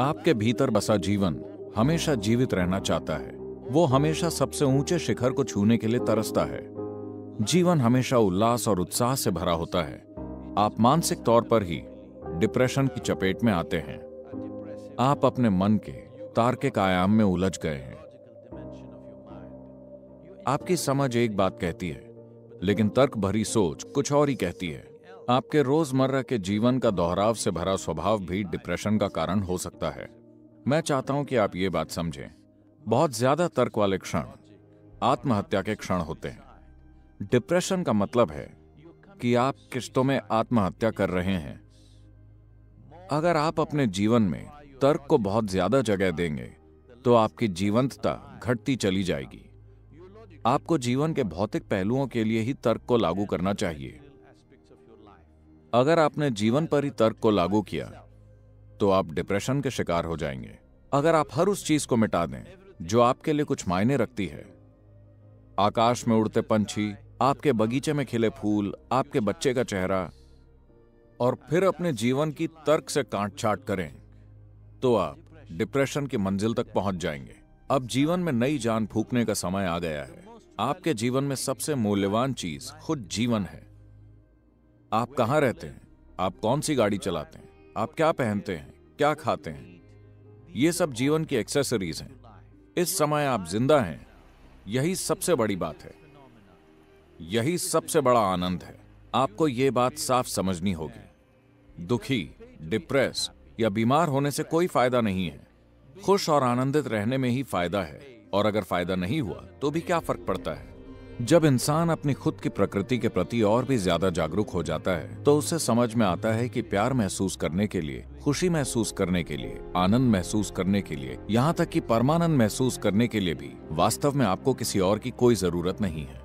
आपके भीतर बसा जीवन हमेशा जीवित रहना चाहता है। वो हमेशा सबसे ऊंचे शिखर को छूने के लिए तरसता है। जीवन हमेशा उल्लास और उत्साह से भरा होता है। आप मानसिक तौर पर ही डिप्रेशन की चपेट में आते हैं। आप अपने मन के तार्किक आयाम में उलझ गए हैं। आपकी समझ एक बात कहती है, लेकिन तर्क भरी सोच कुछ और ही कहती है। आपके रोजमर्रा के जीवन का दोहराव से भरा स्वभाव भी डिप्रेशन का कारण हो सकता है। मैं चाहता हूं कि आप ये बात समझें, बहुत ज्यादा तर्क वाले क्षण आत्महत्या के क्षण होते हैं। डिप्रेशन का मतलब है कि आप किश्तों में आत्महत्या कर रहे हैं। अगर आप अपने जीवन में तर्क को बहुत ज्यादा जगह देंगे तो आपकी जीवंतता घटती चली जाएगी। आपको जीवन के भौतिक पहलुओं के लिए ही तर्क को लागू करना चाहिए। अगर आपने जीवन पर ही तर्क को लागू किया तो आप डिप्रेशन के शिकार हो जाएंगे। अगर आप हर उस चीज को मिटा दें जो आपके लिए कुछ मायने रखती है, आकाश में उड़ते पंछी, आपके बगीचे में खिले फूल, आपके बच्चे का चेहरा, और फिर अपने जीवन की तर्क से काट छाट करें, तो आप डिप्रेशन की मंजिल तक पहुंच जाएंगे। अब जीवन में नई जान फूंकने का समय आ गया है। आपके जीवन में सबसे मूल्यवान चीज खुद जीवन है। आप कहां रहते हैं, आप कौन सी गाड़ी चलाते हैं, आप क्या पहनते हैं, क्या खाते हैं, ये सब जीवन की एक्सेसरीज हैं। इस समय आप जिंदा हैं, यही सबसे बड़ी बात है, यही सबसे बड़ा आनंद है। आपको ये बात साफ समझनी होगी। दुखी, डिप्रेस या बीमार होने से कोई फायदा नहीं है। खुश और आनंदित रहने में ही फायदा है, और अगर फायदा नहीं हुआ तो भी क्या फर्क पड़ता है। जब इंसान अपनी खुद की प्रकृति के प्रति और भी ज्यादा जागरूक हो जाता है तो उसे समझ में आता है कि प्यार महसूस करने के लिए, खुशी महसूस करने के लिए, आनंद महसूस करने के लिए, यहाँ तक कि परमानंद महसूस करने के लिए भी वास्तव में आपको किसी और की कोई जरूरत नहीं है।